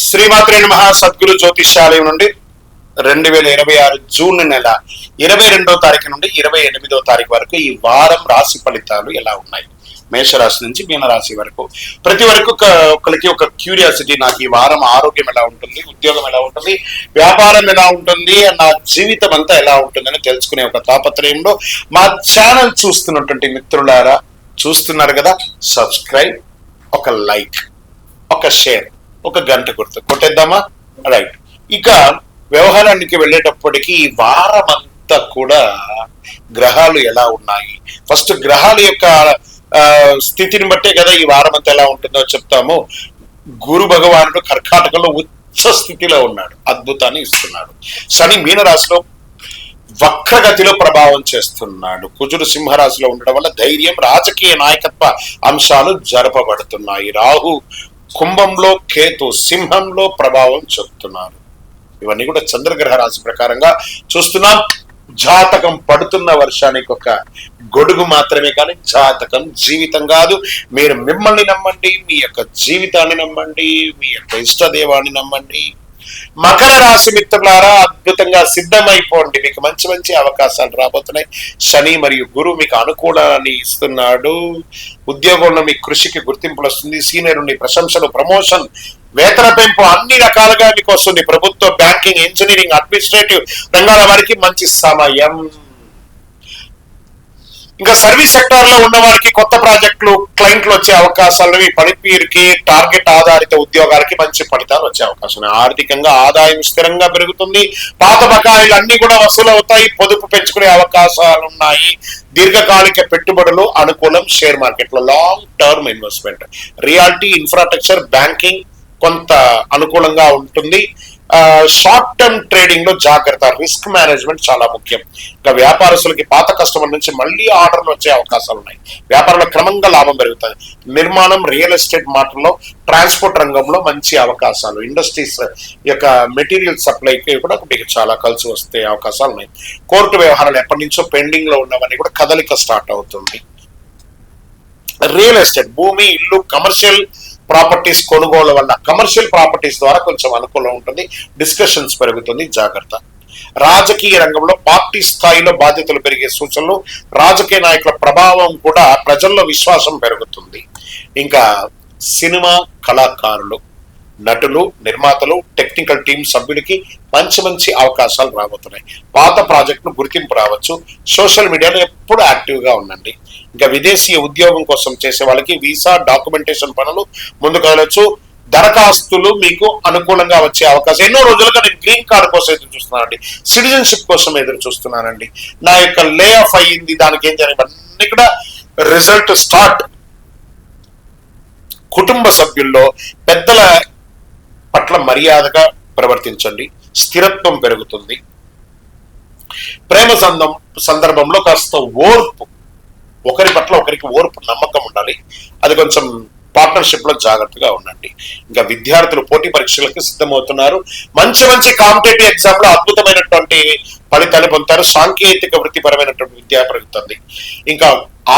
శ్రీమాత్రే నమః. సద్గురు జ్యోతిష్యాలయం నుండి 2026 జూన్ నెల 22వ తారీఖు నుండి 28వ తారీఖు వరకు ఈ వారం రాశి ఫలితాలు ఎలా ఉన్నాయి, మేషరాశి నుంచి మీనరాశి వరకు. ప్రతి వరకు ఒకరికి ఒక క్యూరియాసిటీ, నాకు ఈ వారం ఆరోగ్యం ఎలా ఉంటుంది, ఉద్యోగం ఎలా ఉంటుంది, వ్యాపారం ఎలా ఉంటుంది, నా జీవితం అంతా ఎలా ఉంటుందని తెలుసుకునే ఒక తాపత్రయంలో మా ఛానల్ చూస్తున్నటువంటి మిత్రులారా, చూస్తున్నారు కదా, సబ్స్క్రైబ్, ఒక లైక్, ఒక షేర్, ఒక గంట గుర్తు కొట్టేద్దామా? రైట్. ఇక వ్యవహారానికి వెళ్ళేటప్పటికి ఈ వారం అంతా కూడా గ్రహాలు ఎలా ఉన్నాయి, ఫస్ట్ గ్రహాల యొక్క స్థితిని బట్టే కదా ఈ వారం అంతా ఎలా ఉంటుందో చెప్తాము. గురు భగవానుడు కర్కాటకంలో ఉచ్చ స్థితిలో ఉన్నాడు, అద్భుతాన్ని ఇస్తున్నాడు. శని మీనరాశిలో వక్రగతిలో ప్రభావం చేస్తున్నాడు. కుజుడు సింహరాశిలో ఉండడం వల్ల ధైర్యం, రాజకీయ నాయకత్వ అంశాలు జరపబడుతున్నాయి. రాహు కుంభంలో, కేతు సింహంలో ప్రభావం చెప్తున్నారు. ఇవన్నీ కూడా చంద్రగ్రహ రాశి ప్రకారంగా చూస్తున్నాం. జాతకం పడుతున్న వర్షానికి ఒక గొడుగు మాత్రమే, కానీ జాతకం జీవితం కాదు. మీరు మిమ్మల్ని నమ్మండి, మీ యొక్క జీవితాన్ని నమ్మండి, మీ యొక్క ఇష్టదేవాన్ని నమ్మండి. మకర రాశి మిత్రులారా, అద్భుతంగా సిద్ధమైపోండి, మీకు మంచి మంచి అవకాశాలు రాబోతున్నాయి. శని మరియు గురువు మీకు అనుకూలాన్ని ఇస్తున్నాడు. ఉద్యోగంలో మీ కృషికి గుర్తింపులు వస్తుంది. సీనియర్ నుండి ప్రశంసలు, ప్రమోషన్, వేతన పెంపు అన్ని రకాలుగా మీకు వస్తుంది. ప్రభుత్వ, బ్యాంకింగ్, ఇంజనీరింగ్, అడ్మినిస్ట్రేటివ్ రంగాల వారికి మంచి సమయం. ఇంకా సర్వీస్ సెక్టార్ లో ఉన్న వారికి కొత్త ప్రాజెక్టులు, క్లయింట్లు వచ్చే అవకాశాలు, ఈ పనితీరుకి, టార్గెట్ ఆధారిత ఉద్యోగాలకి మంచి ఫలితాలు వచ్చే అవకాశం. ఆర్థికంగా ఆదాయం స్థిరంగా పెరుగుతుంది. పాత బకాయిలు అన్ని కూడా వసూలు అవుతాయి. పొదుపు పెంచుకునే అవకాశాలు ఉన్నాయి. దీర్ఘకాలిక పెట్టుబడులు అనుకూలం. షేర్ మార్కెట్ లో long term investment, reality, infrastructure, banking కొంత అనుకూలంగా ఉంటుంది. షార్ట్ టర్మ్ ట్రేడింగ్ లో జాగ్రత్త, రిస్క్ మేనేజ్మెంట్ చాలా ముఖ్యం. ఇంకా వ్యాపారస్తులకి పాత కస్టమర్ నుంచి మళ్ళీ ఆర్డర్లు వచ్చే అవకాశాలు ఉన్నాయి. వ్యాపారంలో క్రమంగా లాభం పెరుగుతుంది. నిర్మాణం, రియల్ ఎస్టేట్ మాటల్లో, ట్రాన్స్పోర్ట్ రంగంలో మంచి అవకాశాలు. ఇండస్ట్రీస్ యొక్క మెటీరియల్ సప్లైకి కూడా మీకు చాలా కలిసి వస్తే అవకాశాలు ఉన్నాయి. కోర్టు వ్యవహారాలు ఎప్పటి నుంచో పెండింగ్ లో ఉన్నవన్నీ కూడా కదలిక స్టార్ట్ అవుతుంది. రియల్ ఎస్టేట్, భూమి, ఇల్లు, కమర్షియల్ ప్రాపర్టీస్ కొనుగోలు వల్ల కమర్షియల్ ప్రాపర్టీస్ ద్వారా కొంచెం అనుకూలం ఉంటుంది. డిస్కషన్స్ పెరుగుతుంది, జాగ్రత్త. రాజకీయ రంగంలో పార్టీ స్థాయిలో బాధ్యతలు పెరిగే సూచనలు. రాజకీయ నాయకుల ప్రభావం కూడా ప్రజల్లో విశ్వాసం పెరుగుతుంది. ఇంకా సినిమా కళాకారులు, నటులు, నిర్మాతలు, టెక్నికల్ టీం సభ్యులకి మంచి మంచి అవకాశాలు రాబోతున్నాయి. పాత ప్రాజెక్టులు గుర్తింపు రావచ్చు. సోషల్ మీడియాలో ఎప్పుడు యాక్టివ్గా ఉండండి. ఇంకా విదేశీ ఉద్యోగం కోసం చేసే వాళ్ళకి వీసా, డాక్యుమెంటేషన్ పనులు ముందుకు వెళ్ళొచ్చు. దరఖాస్తులు మీకు అనుకూలంగా వచ్చే అవకాశం. ఎన్నో రోజులుగా నేను గ్రీన్ కార్డు కోసం ఎదురు చూస్తున్నానండి, సిటిజన్షిప్ కోసం ఎదురు చూస్తున్నానండి. నా యొక్క లే ఆఫ్ అయ్యింది, దానికి ఏం జరిగింది అన్ని కూడా రిజల్ట్ స్టార్ట్. కుటుంబ సభ్యుల్లో పెద్దల పట్ల మర్యాదగా ప్రవర్తించండి, స్థిరత్వం పెరుగుతుంది. ప్రేమ సందర్భంలో కాస్త ఓర్పు, ఒకరి పట్ల ఒకరికి ఓర్పు, నమ్మకం ఉండాలి. అది కొంచెం పార్ట్నర్షిప్ లో జాగ్రత్తగా ఉండండి. ఇంకా విద్యార్థులు పోటీ పరీక్షలకు సిద్ధమవుతున్నారు. మంచి మంచి కాంపిటేటివ్ ఎగ్జామ్ లో అద్భుతమైనటువంటి ఫలితాలు పొందుతారు. సాంకేతిక వృత్తిపరమైనటువంటి విద్య పెరుగుతుంది. ఇంకా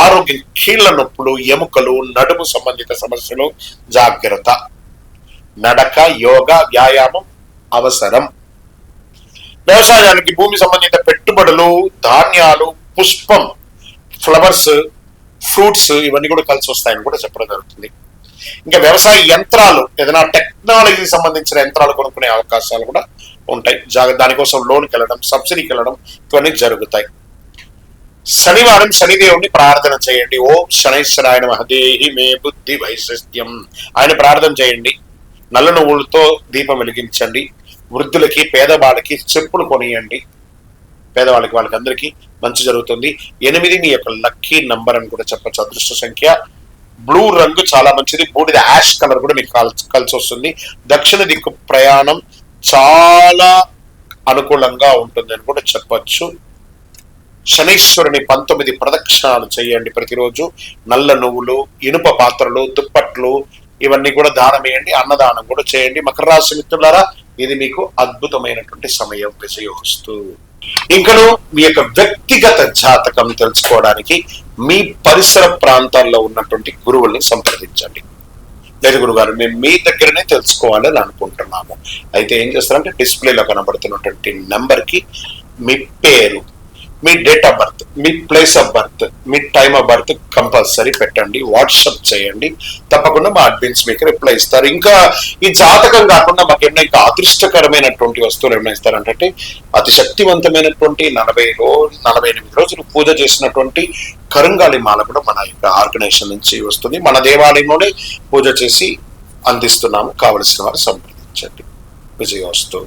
ఆరోగ్యం, కీళ్ల నొప్పులు, ఎముకలు, నడుము సంబంధిత సమస్యలు జాగ్రత్త. నడక, యోగా, వ్యాయామం అవసరం. వ్యవసాయానికి భూమి సంబంధిత పెట్టుబడులు, ధాన్యాలు, పుష్పం, ఫ్లవర్స్, ఫ్రూట్స్ ఇవన్నీ కూడా కలిసి వస్తాయని కూడా చెప్పడం జరుగుతుంది. ఇంకా వ్యవసాయ యంత్రాలు, ఏదైనా టెక్నాలజీ సంబంధించిన యంత్రాలు కొనుక్కునే అవకాశాలు కూడా ఉంటాయి. దానికోసం లోన్కి వెళ్ళడం, సబ్సిడీకి వెళ్ళడం ఇవన్నీ జరుగుతాయి. శనివారం శనిదేవుని ప్రార్థన చేయండి. ఓం శనైశ్వరాయ నమః దేహి మే బుద్ధి వైశిష్ట్యం, ఆయన ప్రార్థన చేయండి. నల్ల నువ్వులతో దీపం వెలిగించండి. వృద్ధులకి, పేదవాళ్ళకి చెప్పులు కొనియండి. పేదవాళ్ళకి, వాళ్ళకి అందరికీ మంచి జరుగుతుంది. 8 మీ యొక్క లక్కీ నంబర్ అని కూడా చెప్పచ్చు. అదృష్ట సంఖ్య బ్లూ రంగు చాలా మంచిది. బూడిద యాష్ కలర్ కూడా మీకు కలిసి వస్తుంది. దక్షిణ దిక్కు ప్రయాణం చాలా అనుకూలంగా ఉంటుంది అని కూడా చెప్పచ్చు. శనీశ్వరుని 19 ప్రదక్షిణాలు చేయండి ప్రతిరోజు. నల్ల నువ్వులు, ఇనుప పాత్రలు, దుప్పట్లు ఇవన్నీ కూడా దానం వేయండి. అన్నదానం కూడా చేయండి. మకర రాశి మిత్రులారా, ఇది మీకు అద్భుతమైనటువంటి సమయం. విజయోస్తు. ఇంకను మీ యొక్క వ్యక్తిగత జాతకం తెలుసుకోవడానికి మీ పరిసర ప్రాంతాల్లో ఉన్నటువంటి గురువుల్ని సంప్రదించండి. లేదు గురుగారు, మేము మీ దగ్గరనే తెలుసుకోవాలని అనుకుంటున్నాము. అయితే ఏం చేస్తారంటే డిస్ప్లేలో కనబడుతున్నటువంటి నెంబర్కి మీ పేరు, మీ డేట్ ఆఫ్ బర్త్, మీ ప్లేస్ ఆఫ్ బర్త్, మీ టైమ్ ఆఫ్ బర్త్ కంపల్సరీ పెట్టండి, వాట్సాప్ చేయండి. తప్పకుండా మా అడ్మిన్స్ మీకు రిప్లై ఇస్తారు. ఇంకా ఈ జాతకం కాకుండా మాకు ఏమైనా ఇంకా అదృష్టకరమైనటువంటి వస్తువులు ఏమైనా ఇస్తారంటే అతి శక్తివంతమైనటువంటి 48 రోజులు పూజ చేసినటువంటి కరుంగాలి మాల కూడా మన యొక్క ఆర్గనైజేషన్ నుంచి వస్తుంది. మన దేవాలయంలోనే పూజ చేసి అందిస్తున్నాము. కావలసిన వారు సంప్రదించండి. విజయోస్తు.